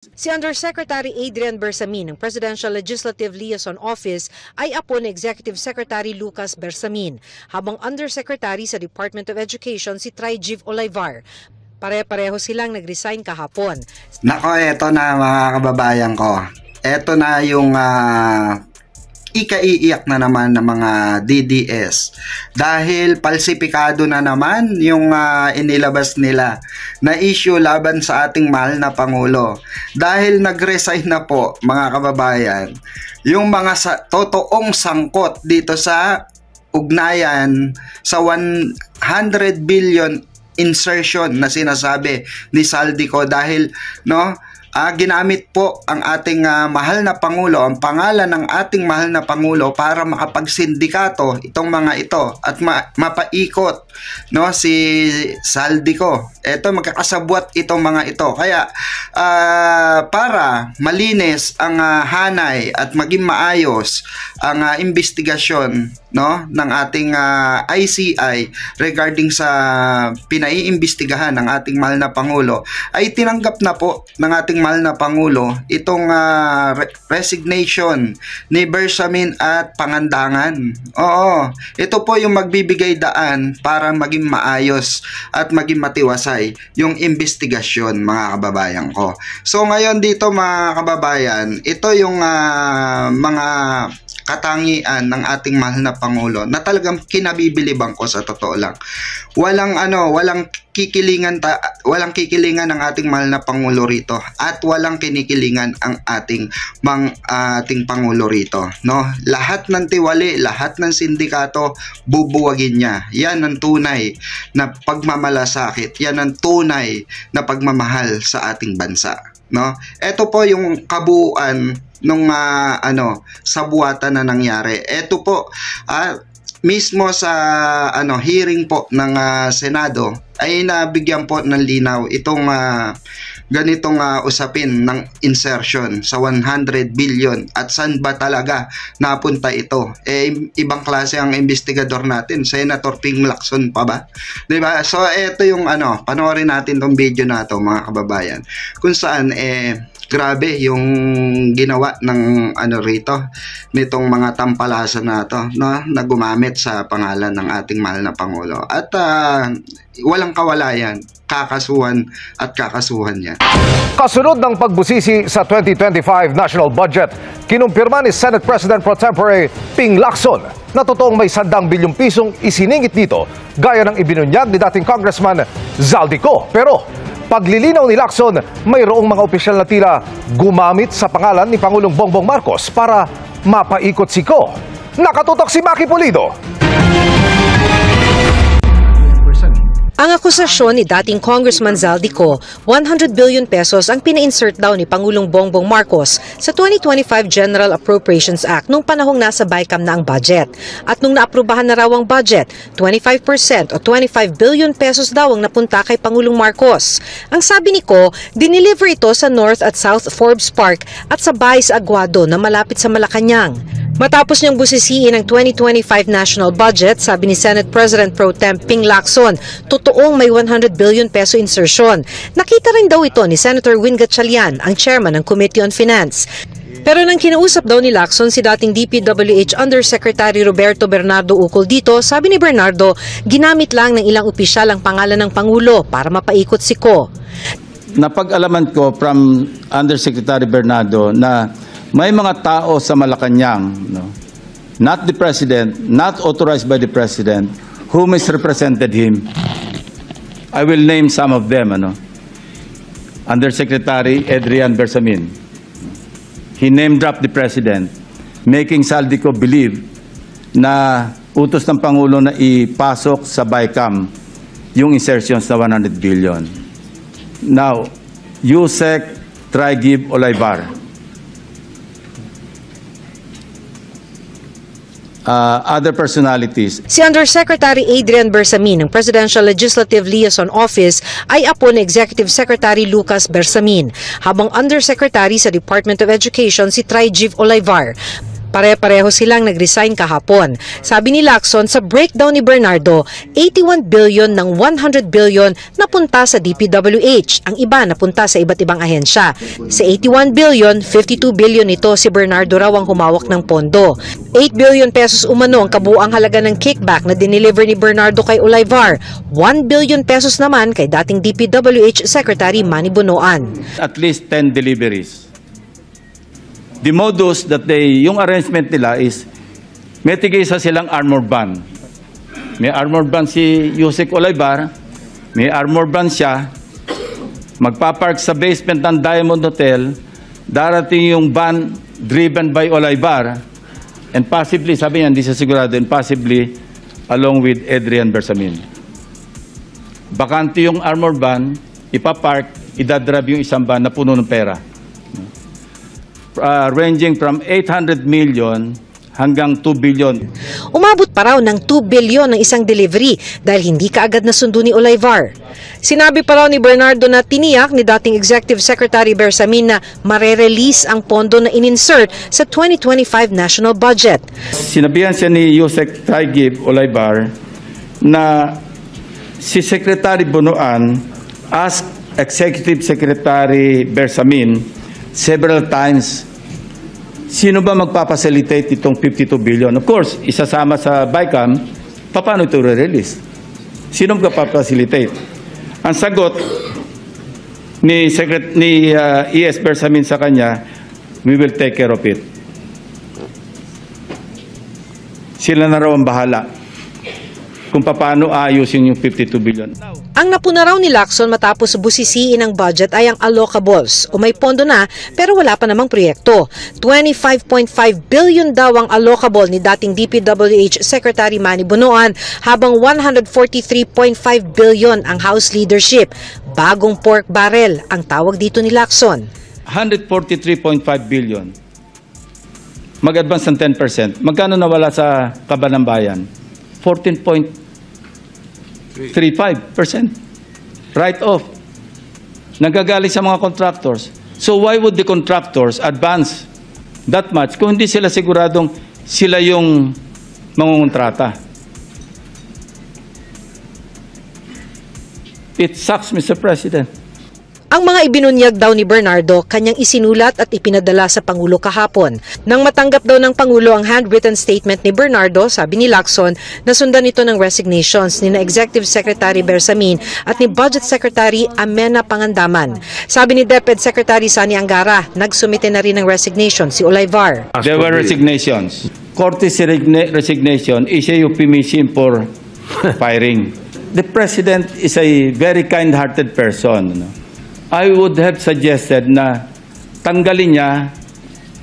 Si Undersecretary Adrian Bersamin ng Presidential Legislative Liaison Office ay apo ni Executive Secretary Lucas Bersamin, habang Undersecretary sa Department of Education si Trygiv Olivar. Pare-pareho silang nag-resign kahapon. Nako, eto na mga kababayan ko. Eto na yung ikaiiyak na naman ng mga DDS dahil palsipikado na naman yung inilabas nila na issue laban sa ating mahal na Pangulo. Dahil nag-resign na po mga kababayan yung mga totoong sangkot dito sa ugnayan sa 100 billion insertion na sinasabi ni Zaldico dahil ginamit po ang ating mahal na Pangulo, ang pangalan ng ating mahal na Pangulo para makapagsindikato itong mga ito at mapaikot si Zaldico. Ito, magkakasabwat itong mga ito. Kaya para malinis ang hanay at maging maayos ang investigasyon ng ating ICI regarding sa pinaiimbestigahan ng ating mahal na Pangulo, ay tinanggap na po ng ating mahal na Pangulo itong resignation ni Bersamin at Pangandagan. Oo, ito po yung magbibigay daan para maging maayos at maging matiwasay yung investigasyon, mga kababayan ko. So ngayon dito mga kababayan, ito yung mga katangian ng ating mahal na Pangulo na talagang kinabibiliban ko sa totoo lang. Walang kikilingan ng ating mahal na Pangulo rito at walang kinikilingan ang ating Pangulo rito, Lahat ng tiwali, lahat ng sindikato bubuwagin niya. Yan ang tunay na pagmamalasakit. Yan ang tunay na pagmamahal sa ating bansa, Ito po yung kabuuan nung sabuatan na nangyari. Ito po mismo sa hearing po ng Senado ay nabigyan po ng linaw itong ganitong usapin ng insertion sa 100 billion at saan ba talaga napunta ito. Ibang klase ang investigador natin, Senator Ping Lacson pa ba? Diba? So ito yung panoorin natin tong video na to mga kababayan, kung saan grabe yung ginawa ng rito nitong mga tampalasan na to, na gumamit sa pangalan ng ating mahal na Pangulo. At walang kawalayan, kakasuhan at kakasuhan yan. Kasunod ng pagbusisi sa 2025 national budget, kinumpirma ni Senate President Pro Tempore Ping Lacson na totoong may 100 bilyong pisong isiningit dito gaya ng ibinunyag ni dating Congressman Zaldico. Pero paglilinaw ni Lacson, mayroong mga opisyal na tila gumamit sa pangalan ni Pangulong Bongbong Marcos para mapaikot si Ko. Nakatutok si Maki Pulido. Ang akusasyon ni dating Congressman Zaldico, 100 billion pesos ang pina-insert daw ni Pangulong Bongbong Marcos sa 2025 General Appropriations Act nung panahong nasa BICAM na ang budget. At nung naaprubahan na raw ang budget, 25% o 25 billion pesos daw ang napunta kay Pangulong Marcos. Ang sabi ni Ko, dineliver ito sa North at South Forbes Park at sa bahay sa Aguado na malapit sa Malacanang. Matapos niyang busisiin ang 2025 national budget, sabi ni Senate President Pro Tem Ping Lacson, totoong may 100 billion peso insertion. Nakita rin daw ito ni Senator Win Gatchalian, ang chairman ng Committee on Finance. Pero nang kinausap daw ni Lacson si dating DPWH Undersecretary Roberto Bernardo ukol dito, sabi ni Bernardo, ginamit lang ng ilang opisyal ang pangalan ng Pangulo para mapaikot si Ko. Napag-alaman ko from Undersecretary Bernardo na may mga tao sa Malacanang, not the President, not authorized by the President, who misrepresented him. I will name some of them. Undersecretary Adrian Bersamin. He name-dropped the President, making Zaldico believe na utos ng Pangulo na ipasok sa BICAM yung insertions na 100 billion. Now, Yusek Trygiv Olivar. Other personalities. Si Undersecretary Adrian Bersamin ng Presidential Legislative Liaison Office ay apo ni Executive Secretary Lucas Bersamin, habang Undersecretary sa Department of Education si Trygiv Olivar. Pare-pareho silang nag-resign kahapon. Sabi ni Lacson, sa breakdown ni Bernardo, 81 billion ng 100 billion napunta sa DPWH. Ang iba napunta sa iba't ibang ahensya. Sa 81 billion, 52 billion nito si Bernardo raw ang humawak ng pondo. 8 billion pesos umano ang kabuang halaga ng kickback na dineliver ni Bernardo kay Olayvar. 1 billion pesos naman kay dating DPWH Secretary Manny Bonoan. At least 10 deliveries. The modus that yung arrangement nila is may tigisa silang armor van. May armor van si Yusek Olayvar, may armor van siya, magpapark sa basement ng Diamond Hotel, darating yung van driven by Olayvar, and possibly, sabi niya, hindi siya sigurado, and possibly along with Adrian Bersamin. Bakante yung armor van, ipapark, idadrive yung isang van na puno ng pera. Ranging from 800 million hanggang 2 billion. Umabot pa raw ng 2 billion ng isang delivery dahil hindi kaagad nasundo ni Olayvar. Sinabi pa raw ni Bernardo na tiniyak ni dating Executive Secretary Bersamin na marerelease ang pondo na ininsert sa 2025 national budget. Sinabihan siya ni Yusek Taigib Olayvar na si Secretary Bonoan asked Executive Secretary Bersamin several times, sino ba magpapacilitate itong 52 billion? Of course, isasama sa BICAM, paano ito re-release? Sino magpapacilitate? Ang sagot ni ES Bersamin sa kanya, we will take care of it. Sila na raw ang bahala kung paano ayusin yung 52 billion. Ang napuna raw ni Lacson matapos busisiin ang budget ay ang allocables o may pondo na pero wala pa namang proyekto. 25.5 billion daw ang allocable ni dating DPWH Secretary Manny Bonoan habang 143.5 billion ang House leadership. Bagong pork barrel ang tawag dito ni Lacson. 143.5 billion. Mag-advance ng 10%. Magkano nawala sa Kaban ng Bayan? 14.35%. Write-off. Nagagaling sa mga contractors. So why would the contractors advance that much kung hindi sila siguradong sila yung mangungontrata? It sucks, Mr. President. Ang mga ibinunyag daw ni Bernardo, kanyang isinulat at ipinadala sa Pangulo kahapon. Nang matanggap daw ng Pangulo ang handwritten statement ni Bernardo, sabi ni Lacson, nasundan ito ng resignations ni na Executive Secretary Bersamin at ni Budget Secretary Amena Pangandaman. Sabi ni DepEd Secretary Sani Angara, nagsumite na rin ng resignation si Olayvar. There were resignations. Courtesy resignation is a euphemism for firing. The President is a very kind-hearted person, no? I would have suggested na tanggalin niya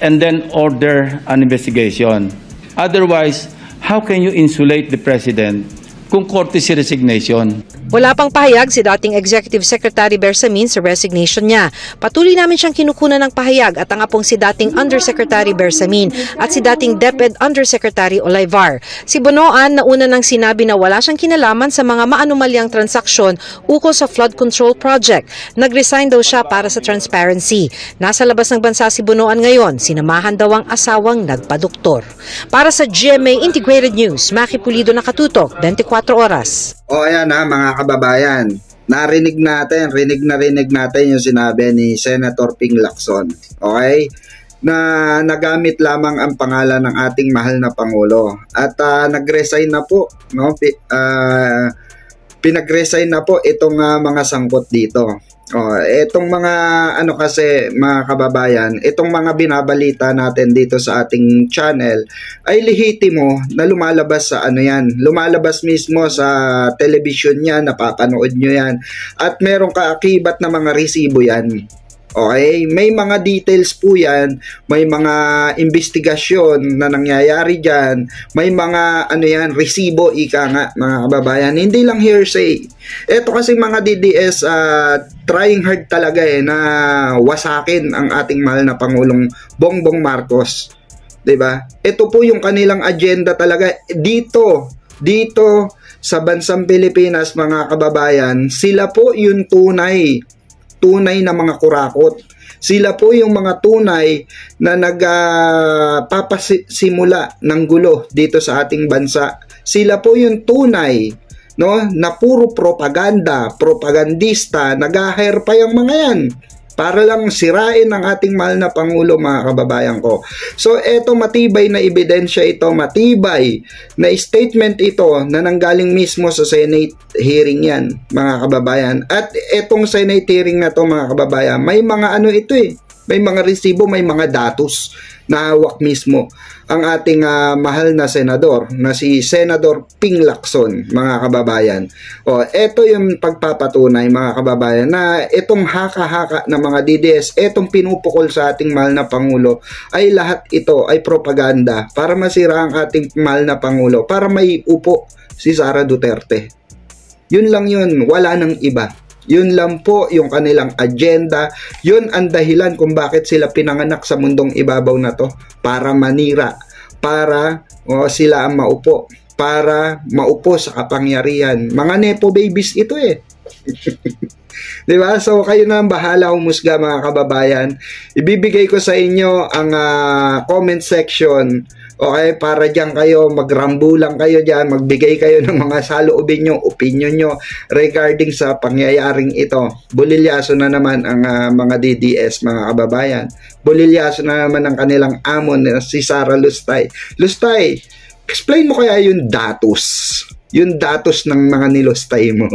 and then order an investigation. Otherwise, how can you insulate the President kung courtesy resignation? Wala pang pahayag si dating Executive Secretary Bersamin sa resignation niya. Patuloy namin siyang kinukunan ng pahayag at ang apong si dating Undersecretary Bersamin at si dating DepEd Undersecretary Olayvar. Si Bonoan nauna nang sinabi na wala siyang kinalaman sa mga maanumalyang transaksyon ukol sa flood control project. Nag-resign daw siya para sa transparency. Nasa labas ng bansa si Bonoan ngayon, sinamahan daw ang asawang nagpadoktor. Para sa GMA Integrated News, Maki Pulido, nakatutok, 24 oras. O ayan ha, mga kababayan, rinig natin yung sinabi ni Senator Ping Lacson. Okay? Na nagamit lamang ang pangalan ng ating mahal na Pangulo. At nag-resign na po, no? Pinag-resign na po itong mga sangkot dito. Itong mga kasi mga kababayan, itong mga binabalita natin dito sa ating channel ay lehitimo na lumalabas sa lumalabas mismo sa television yan, napapanood nyo yan at merong kaakibat na mga resibo yan. Okay, may mga details po yan, may mga investigasyon na nangyayari dyan, may mga resibo ika nga mga kababayan, hindi lang hearsay. Ito kasi mga DDS trying hard talaga na wasakin ang ating mahal na Pangulong Bongbong Marcos. 'Di ba? Ito po yung kanilang agenda talaga dito sa bansang Pilipinas mga kababayan, sila po yung tunay na mga kurakot. Sila po yung mga tunay na nagpapasimula ng gulo dito sa ating bansa. Sila po yung tunay, no, na puro propaganda, propagandista, nag-hire pa yung mga yan para lang sirain ang ating mahal na Pangulo, mga kababayan ko. So eto, matibay na ebidensya ito, matibay na statement ito na nanggaling mismo sa Senate hearing yan, mga kababayan. At etong Senate hearing na to, mga kababayan, may mga ano ito may mga resibo, may mga datos na hawak mismo ang ating mahal na senador na si Senador Ping Lacson, mga kababayan. O, ito yung pagpapatunay, mga kababayan, na itong haka-haka ng mga DDS, itong pinupukol sa ating mahal na Pangulo, ay lahat ito ay propaganda para masira ang ating mahal na Pangulo, para may upo si Sara Duterte. Yun lang yun, wala nang iba. Yun lang po yung kanilang agenda. Yun ang dahilan kung bakit sila pinanganak sa mundong ibabaw na to. Para manira. Para sila ang maupo. Para maupo sa kapangyarihan. Mga nepo babies ito Diba? So kayo na ang bahala humusga, mga kababayan. Ibibigay ko sa inyo ang comment section. Okay, para diyan kayo, magrambulang kayo diyan, magbigay kayo ng mga saloobin nyo, opinion nyo regarding sa pangyayaring ito. Bulilyaso na naman ang mga DDS, mga kababayan. Bulilyaso na naman ang kanilang amon, si Sara Lustay. Lustay, explain mo kaya yung datos ng mga nilustay mo.